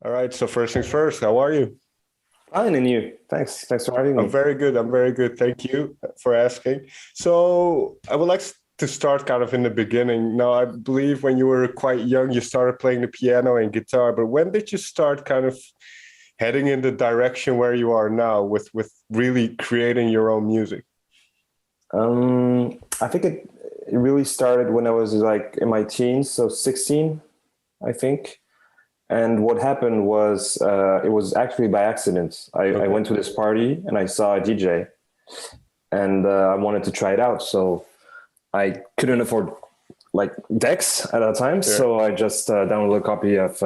All right. So first things first, how are you? Fine, and you? Thanks for having I'm me. very good. I'm very good. Thank you for asking. So I would like to start kind of in the beginning. Now, I believe when you were quite young, you started playing the piano and guitar, but when did you start kind of heading in the direction where you are now with really creating your own music? I think it really started when I was like in my teens, so 16, I think. And what happened was it was actually by accident. I Okay. went to this party and I saw a DJ, and I wanted to try it out. So I couldn't afford like decks at that time, Yeah. so I just downloaded a copy of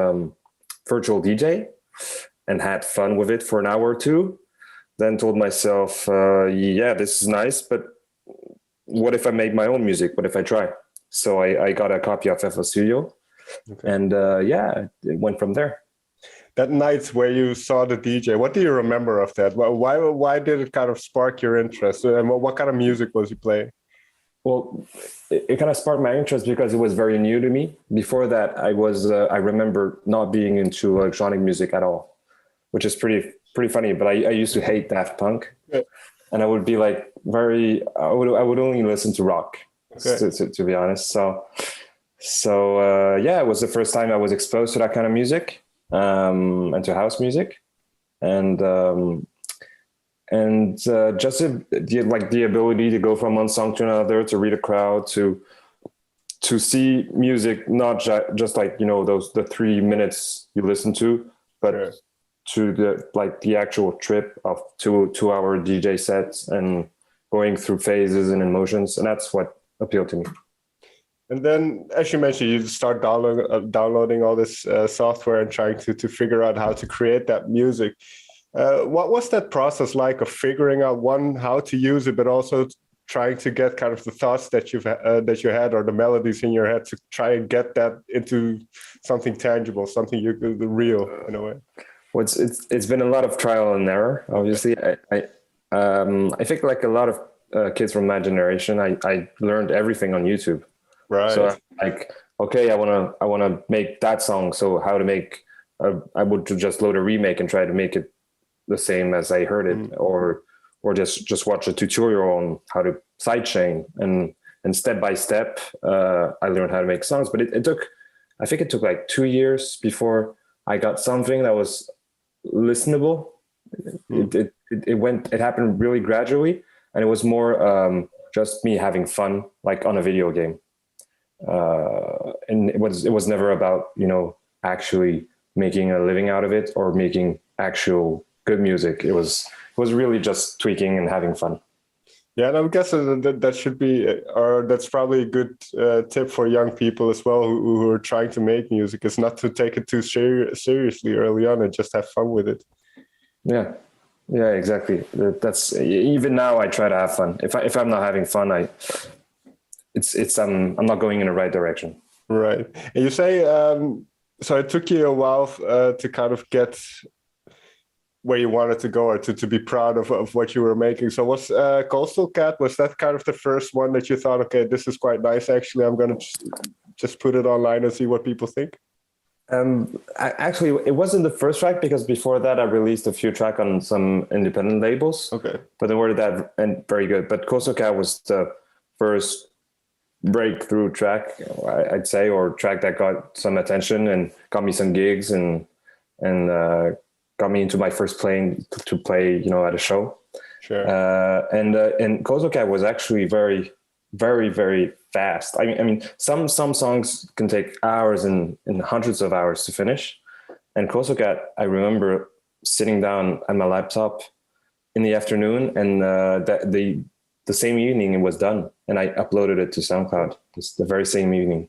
Virtual DJ and had fun with it for an hour or two. Then told myself, yeah, this is nice, but what if I make my own music? What if I try? So I got a copy of FL Studio, Okay. and yeah, it went from there. That night where you saw the DJ, what do you remember of that? Why did it kind of spark your interest? And what kind of music was he playing? Well, it kind of sparked my interest because it was very new to me. Before that, I remember not being into electronic music at all, which is pretty funny. But I used to hate Daft Punk, Yeah. and I would be like I would only listen to rock, Okay. to be honest. So yeah, it was the first time I was exposed to that kind of music, and to house music, and just the ability to go from one song to another, to read a crowd, to see music not just like those the 3 minutes you listen to, but Sure. to the actual trip of 2 hour DJ sets and going through phases and emotions, and that's what appealed to me. And then, as you mentioned, you start downloading all this software and trying to figure out how to create that music. What was that process like of figuring out one how to use it, but also trying to get kind of the thoughts that you had or the melodies in your head to try and get that into something tangible, something real in a way. Well, it's been a lot of trial and error. Okay. Obviously, I think like a lot of kids from my generation, I learned everything on YouTube. So Right. I'm like, okay, I wanna make that song. So how to make? I would just load a remake and try to make it the same as I heard it, Mm. or just watch a tutorial on how to sidechain, and step by step, I learned how to make songs. But it took, I think it took like 2 years before I got something that was listenable. Mm. It happened really gradually, and it was more just me having fun, like on a video game. And it was never about actually making a living out of it or making actual good music. It was really just tweaking and having fun. Yeah, and I'm guessing that should be, or that's probably a good tip for young people as well who are trying to make music, is not to take it too seriously early on and just have fun with it. Yeah, yeah, exactly. That's even now I try to have fun. If I'm not having fun, I'm not going in the right direction. Right. And you say, so it took you a while to kind of get where you wanted to go or to be proud of what you were making. So was Coastal Cat, was that kind of the first one that you thought, okay, this is quite nice, actually, I'm going to just put it online and see what people think? Actually, it wasn't the first track because before that I released a few tracks on some independent labels, Okay. but they weren't that and very good. But Coastal Cat was the first breakthrough track, I'd say, or track that got some attention and got me some gigs, and got me into my first playing to play, at a show. Sure. And Coastal Cat was actually very, very, very fast. I mean, some songs can take hours and hundreds of hours to finish. And Coastal Cat, I remember sitting down at my laptop in the afternoon, and the same evening it was done, and I uploaded it to SoundCloud. It's the very same evening,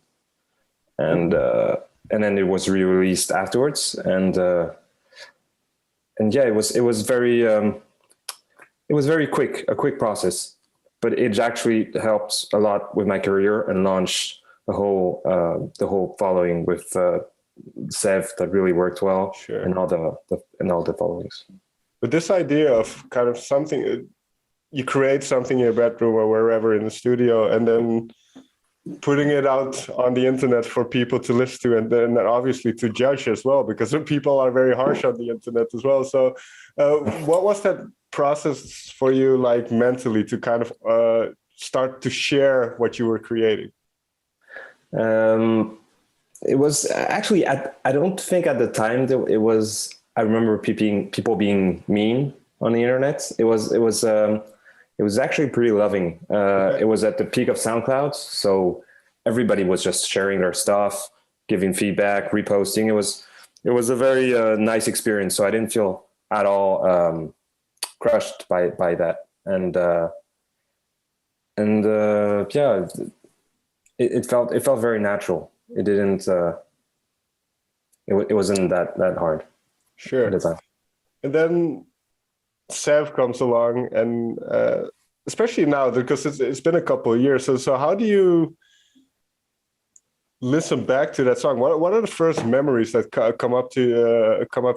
and then it was re-released afterwards, and yeah, it was very it was very quick, a quick process, but it actually helped a lot with my career and launched the whole following with Seve that really worked well, Sure. and all the followings. But this idea of kind of something, you create something in your bedroom or wherever in the studio, and then putting it out on the internet for people to listen to, and then obviously to judge as well, because people are very harsh on the internet as well. So what was that process for you like mentally to kind of start to share what you were creating? It was actually, I don't think at the time that it was, I remember people being mean on the internet. It was actually pretty loving. Okay. It was at the peak of SoundCloud, so everybody was just sharing their stuff, giving feedback, reposting. It was a very nice experience. So I didn't feel at all crushed by that, and yeah, it felt very natural. It didn't. It wasn't that hard. Sure. At the time. And then Seve comes along, and especially now because it's been a couple of years. So how do you listen back to that song? What are the first memories that come up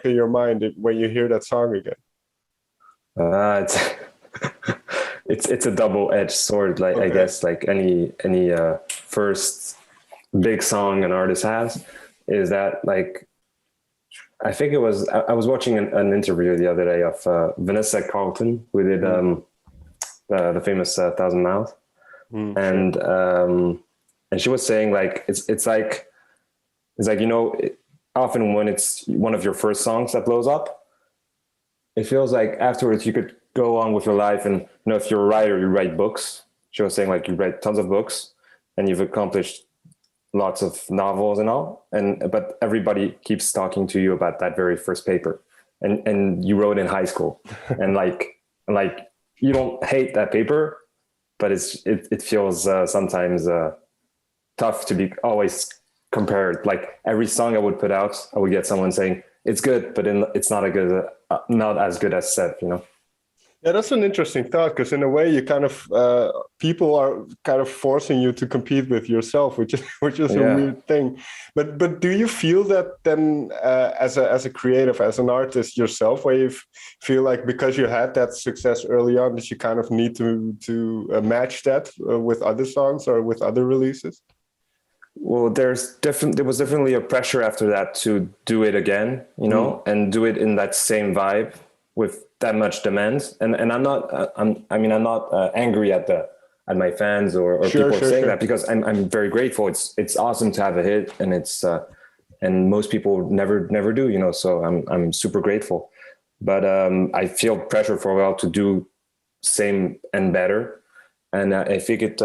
in your mind when you hear that song again? It's a double-edged sword. Like, okay. I guess like any first big song an artist has, is that like, I think it was, I was watching an interview the other day of Vanessa Carlton, who did the famous 1,000 Miles. And she was saying like, it's like, you know, often when it's one of your first songs that blows up, it feels like afterwards you could go on with your life. And, you know, if you're a writer, you write books. She was saying like, you write tons of books and you've accomplished lots of novels and all, but everybody keeps talking to you about that very first paper, and you wrote in high school, and like you don't hate that paper, but it feels sometimes tough to be always compared. Like every song I would put out, I would get someone saying it's good, but it's not not as good as Seve, you know. Yeah, that's an interesting thought, because in a way you kind of people are kind of forcing you to compete with yourself, which is a weird thing. But do you feel that then as a creative, as an artist yourself, where you feel like because you had that success early on that you kind of need to match that with other songs or with other releases? Well, there was definitely a pressure after that to do it again, you know, and do it in that same vibe with that much demand. And I'm not angry at my fans or people saying that, because I'm very grateful. It's awesome to have a hit, and it's and most people never do, you know, so I'm super grateful. But I feel pressure for a while to do same and better, and I think it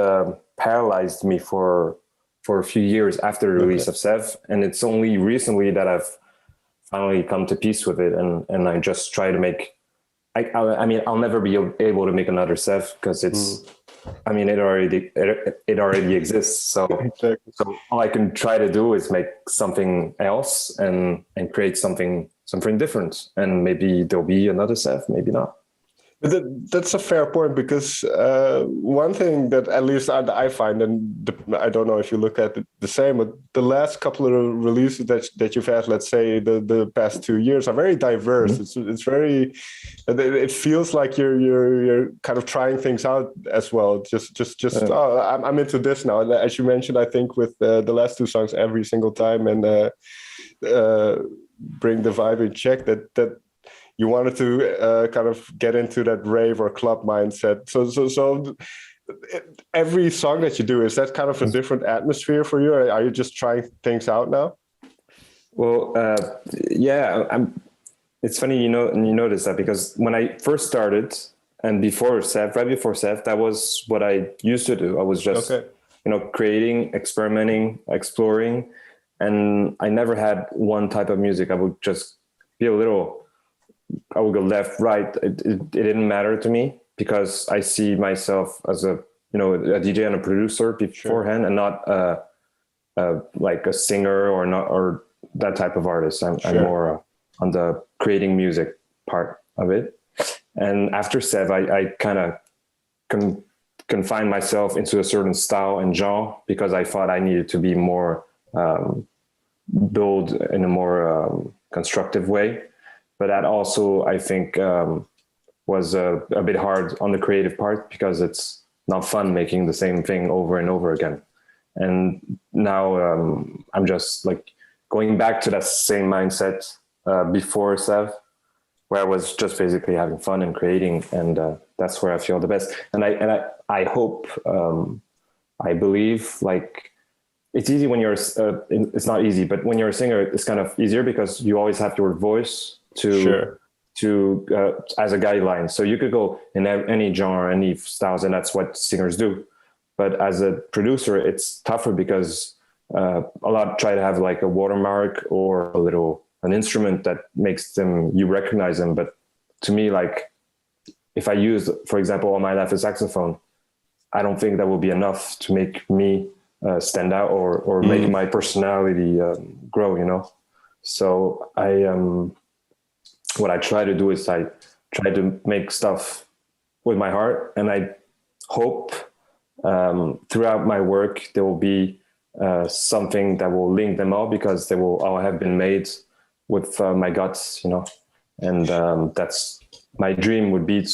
paralyzed me for a few years after the release of Seve, and it's only recently that I've finally come to peace with it, and I just try to make. I mean, I'll never be able to make another Seve, because it's. I mean, it already exists. So, exactly. So all I can try to do is make something else and create something different, and maybe there'll be another Seve, maybe not. But that's a fair point, because one thing that at least I find, and I don't know if you look at it the same, but the last couple of releases that you've had, let's say the past 2 years, are very diverse. Mm-hmm. It's very, it feels like you're kind of trying things out as well. I'm into this now. As you mentioned, I think with the last 2 songs, Every Single Time and Bring the Vibe in Check, that you wanted to kind of get into that rave or club mindset. So every song that you do, is that kind of a different atmosphere for you? Or are you just trying things out now? Well, yeah, it's funny, you notice that, because when I first started, and right before Seve, that was what I used to do. I was just, creating, experimenting, exploring, and I never had one type of music. I would just be I would go left, right. It didn't matter to me, because I see myself as a DJ and a producer beforehand, and not like a singer or that type of artist. I'm more on the creating music part of it. And after Seve, I kind of confined myself into a certain style and genre, because I thought I needed to be more build in a more constructive way. But that also, I think, was a bit hard on the creative part, because it's not fun making the same thing over and over again. And now I'm just like going back to that same mindset before Seve, where I was just basically having fun and creating, and that's where I feel the best. And I hope, I believe, like, it's easy when you're it's not easy, but when you're a singer, it's kind of easier because you always have your voice to as a guideline. So you could go in any genre, any styles, and that's what singers do. But as a producer, it's tougher because a lot try to have like a watermark or an instrument that makes you recognize them. But to me, like, if I use, for example, All My Life a saxophone, I don't think that will be enough to make me stand out or make my personality grow, you know? So what I try to do is I try to make stuff with my heart, and I hope throughout my work there will be something that will link them all, because they will all have been made with my guts, you know? And that's my dream, would be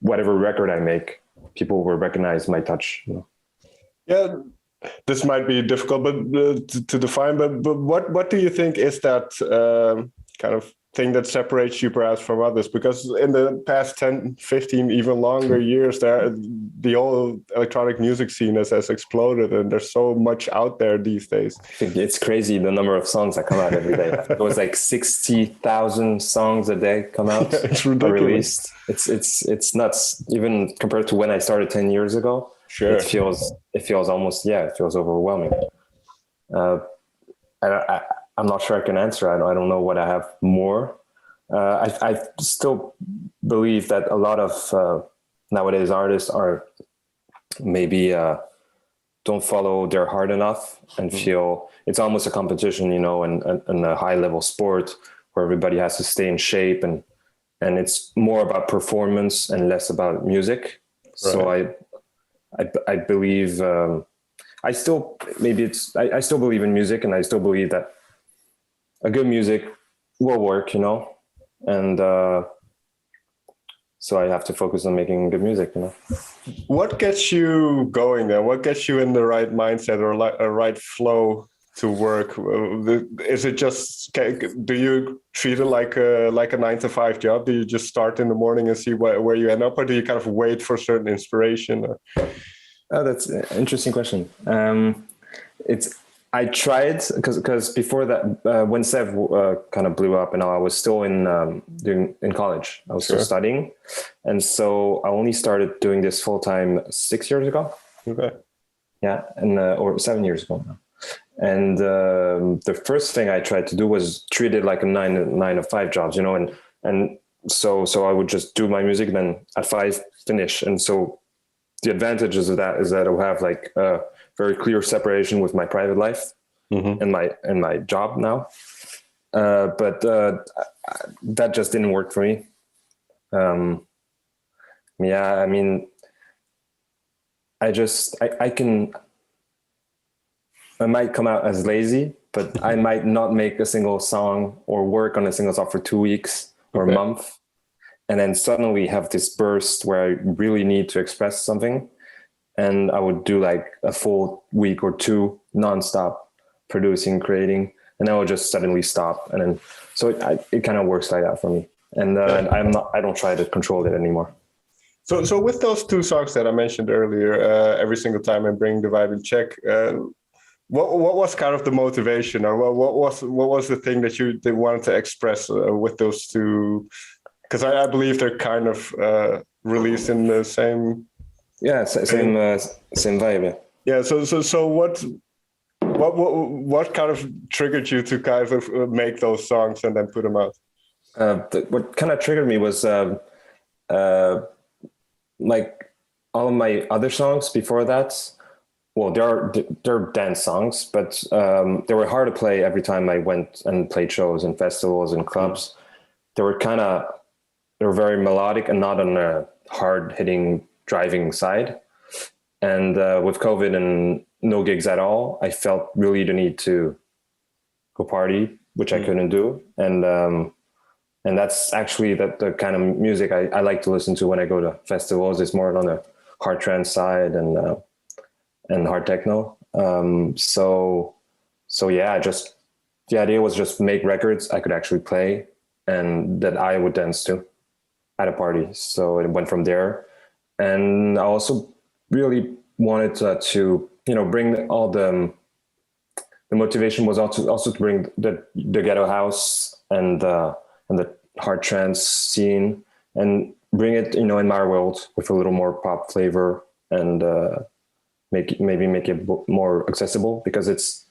whatever record I make, people will recognize my touch, you know? Yeah, this might be difficult to define, but what do you think is that kind of thing that separates you perhaps from others? Because in the past 10, 15, even longer years, the whole electronic music scene has exploded, and there's so much out there these days. I think it's crazy the number of songs that come out every day. It was like 60,000 songs a day come out. It's ridiculous. Released. It's nuts, even compared to when I started 10 years ago. Sure. It feels almost, it feels overwhelming. I'm not sure I can answer. I don't know what I have more. I still believe that a lot of nowadays artists are maybe don't follow their heart enough, and feel it's almost a competition, you know, and a high level sport where everybody has to stay in shape, and it's more about performance and less about music. Right. So I believe I still believe in music, and I still believe that a good music will work, you know, and so I have to focus on making good music, you know. What gets you going then? What gets you in the right mindset or like a right flow to work? Is it just, do you treat it like a 9-to-5 job? Do you just start in the morning and see where you end up, or do you kind of wait for certain inspiration? Oh, that's an interesting question. I tried because before that, when Seve kind of blew up, and I was still in college. I was still studying, and so I only started doing this full time 6 years ago. Okay. Yeah, and or 7 years ago now. And the first thing I tried to do was treat it like a 9-to-5 jobs, you know, and so I would just do my music, then at 5 finish, and so the advantages of that is that I'll have like a very clear separation with my private life and my job now. But that just didn't work for me. I mean, I might come out as lazy, but I might not make a single song or work on a single song for 2 weeks or a month. And then suddenly have this burst where I really need to express something. And I would do like a full week or 2 nonstop producing, creating, and then I would just suddenly stop. And then, so it kind of works like that for me. And I don't try to control it anymore. So with those 2 songs that I mentioned earlier, Every Single Time and Bring the Vibe in Check, what was kind of the motivation, or what was the thing that they wanted to express with those 2? Because I believe they're kind of released in the same. Yeah, same vibe. Yeah. So what kind of triggered you to kind of make those songs and then put them out? What kind of triggered me was like all of my other songs before that. Well, they're dance songs, but they were hard to play every time I went and played shows and festivals and clubs. They were very melodic and not on a hard-hitting driving side. And with COVID and no gigs at all, I felt really the need to go party, which I couldn't do. And that's actually the kind of music I like to listen to when I go to festivals. It's more on the hard trance side and hard techno. So yeah, the idea was just make records I could actually play and that I would dance to at a party. So it went from there. And I also really wanted to bring all the motivation was also to bring the ghetto house and the hard trance scene and bring it in my world with a little more pop flavor and make it more accessible, because it's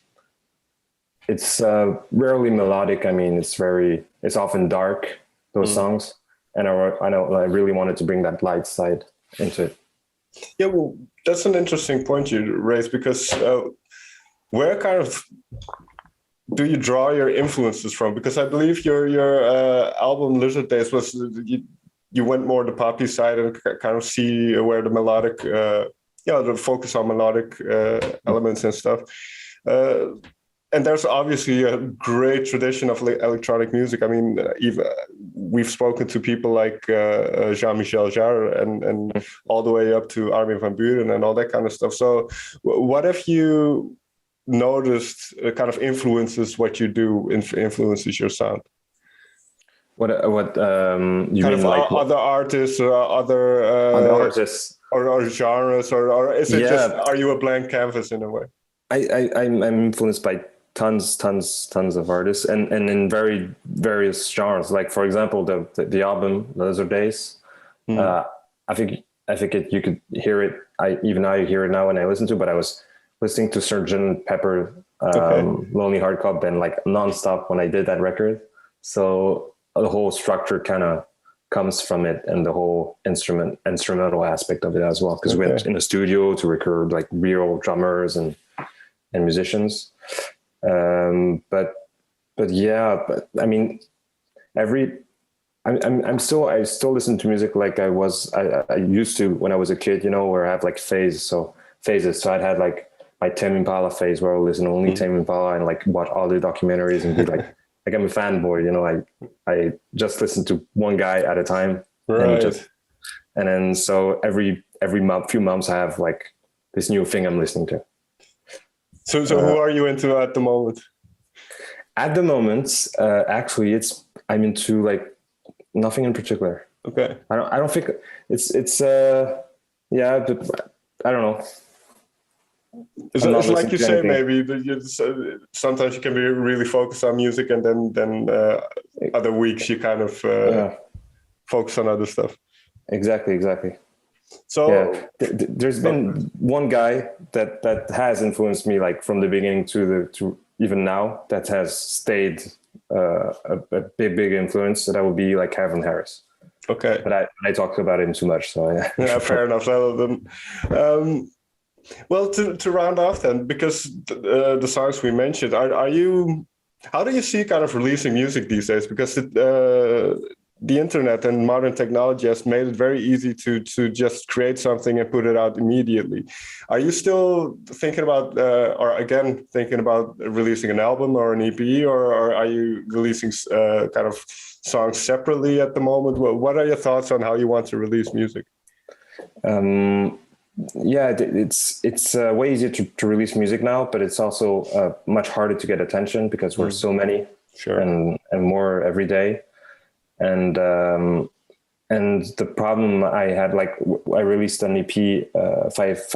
rarely melodic. I mean, it's often dark, those songs, and I really wanted to bring that light side into it. Yeah, well, that's an interesting point you raised, because where kind of do you draw your influences from? Because I believe your album Lizard Days was you went more the poppy side and kind of see where the melodic, the focus on melodic elements and stuff. And there's obviously a great tradition of electronic music. I mean, even we've spoken to people like Jean-Michel Jarre and all the way up to Armin van Buuren and all that kind of stuff. So what if you noticed kind of influences what you do, influences your sound? What you kind mean, of like other artists or other artists or genres, or is it just, are you a blank canvas in a way? I'm influenced by tons of artists and in very various genres. Like, for example, the album Lizard Days. I think you could hear it. I hear it now when I listen to it, but I was listening to Sgt. Pepper, Lonely Heart Club Band like nonstop when I did that record. So the whole structure kind of comes from it, and the whole instrumental aspect of it as well, because we went in a studio to record like real drummers and musicians. But I mean, I still listen to music like I used to when I was a kid, where I have like phases. So I'd had like my Tame Impala phase where I would listen only Tame Impala and like watch all the documentaries and be like I'm a fanboy, I just listen to one guy at a time. Right. And then so every few months I have like this new thing I'm listening to. So who are you into at the moment? At the moment, actually, I'm into like nothing in particular. Okay. I don't think it's but I don't know. It's like you say, maybe sometimes you can be really focused on music, and then other weeks you kind of focus on other stuff. Exactly. So there's been one guy that has influenced me like from the beginning to even now, that has stayed a big influence. That would be like Calvin Harris. Okay, but I talked about him too much, so yeah, fair enough. Well, to round off then, because the songs we mentioned, are you? How do you see kind of releasing music these days? Because the internet and modern technology has made it very easy to just create something and put it out immediately. Are you still thinking about, thinking about releasing an album or an EP, or are you releasing kind of songs separately at the moment? What are your thoughts on how you want to release music? It's way easier to release music now, but it's also much harder to get attention because we're so many, and more every day. And the problem I had, like I released an EP, five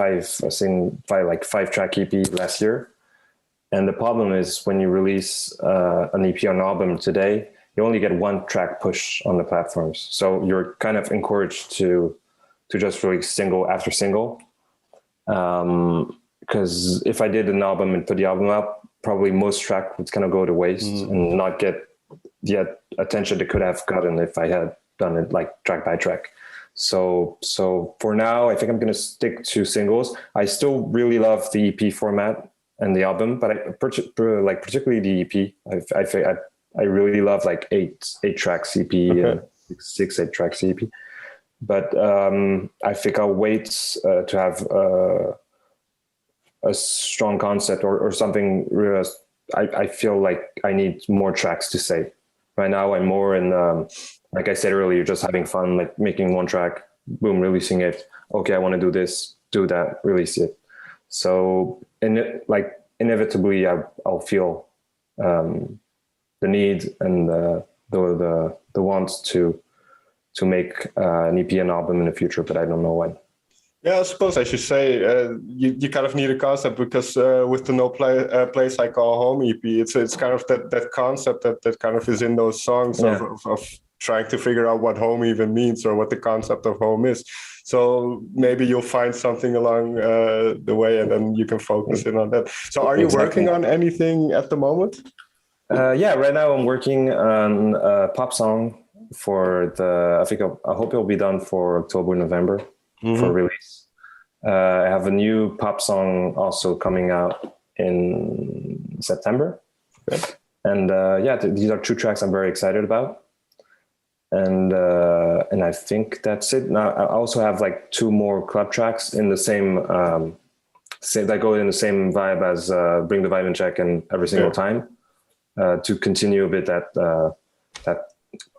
track EP last year. And the problem is when you release an EP or an album today, you only get one track push on the platforms. So you're kind of encouraged to just release single after single. Because if I did an album and put the album up, probably most track would kind of go to waste and not get the attention they could have gotten if I had done it like track by track. So for now, I think I'm going to stick to singles. I still really love the EP format and the album, but particularly the EP. I really love like eight tracks EP and 8 tracks EP. But I think I'll wait to have a strong concept or something. I feel like I need more tracks to say. Right now, I'm more in, like I said earlier, just having fun, like making one track, boom, releasing it. Okay, I want to do this, do that, release it. So like inevitably I'll feel the need and the want to make an EP and album in the future, but I don't know when. Yeah, I suppose I should say you kind of need a concept, because with the place I call home EP, it's kind of that concept that kind of is in those songs of trying to figure out what home even means, or what the concept of home is. So maybe you'll find something along the way, and then you can focus in on that. So are you working on anything at the moment? Yeah, right now I'm working on a pop song for I hope it'll be done for October, November. For release. I have a new pop song also coming out in September. Okay. And these are 2 tracks I'm very excited about. And I think that's it. Now I also have like 2 more club tracks in the same that go in the same vibe as Bring the Vibe in Check and Every Single Time, to continue a bit that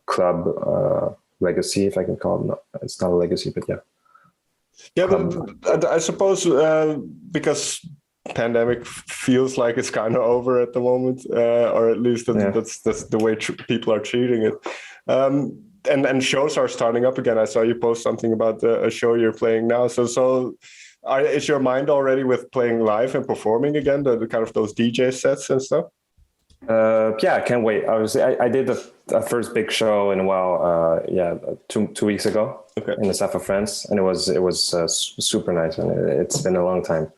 club legacy, if I can call it. No, it's not a legacy, but yeah. Yeah, but I suppose because pandemic feels like it's kind of over at the moment, or at least that's the way people are treating it. And shows are starting up again. I saw you post something about a show you're playing now. So is your mind already with playing live and performing again, the kind of those DJ sets and stuff? Yeah, I can't wait. Obviously, I did the first big show in a while. 2 weeks ago in the south of France, and it was super nice, and it's been a long time.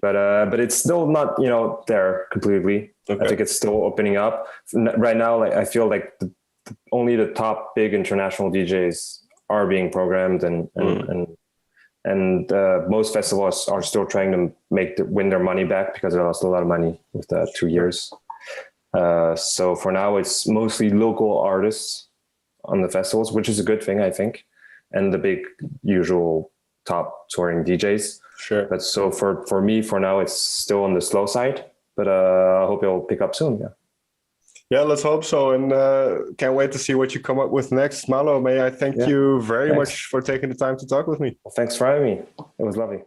but it's still not there completely. Okay. I think it's still opening up right now. Like I feel like only the top big international DJs are being programmed, and most festivals are still trying to win their money back, because they lost a lot of money with the 2 years. So for now, it's mostly local artists on the festivals, which is a good thing, I think, and the big usual top touring DJs. Sure. But so for me, for now, it's still on the slow side, but I hope it'll pick up soon. Yeah. Yeah, let's hope so. And can't wait to see what you come up with next. Malo, may I thank you very much for taking the time to talk with me. Well, thanks for having me. It was lovely.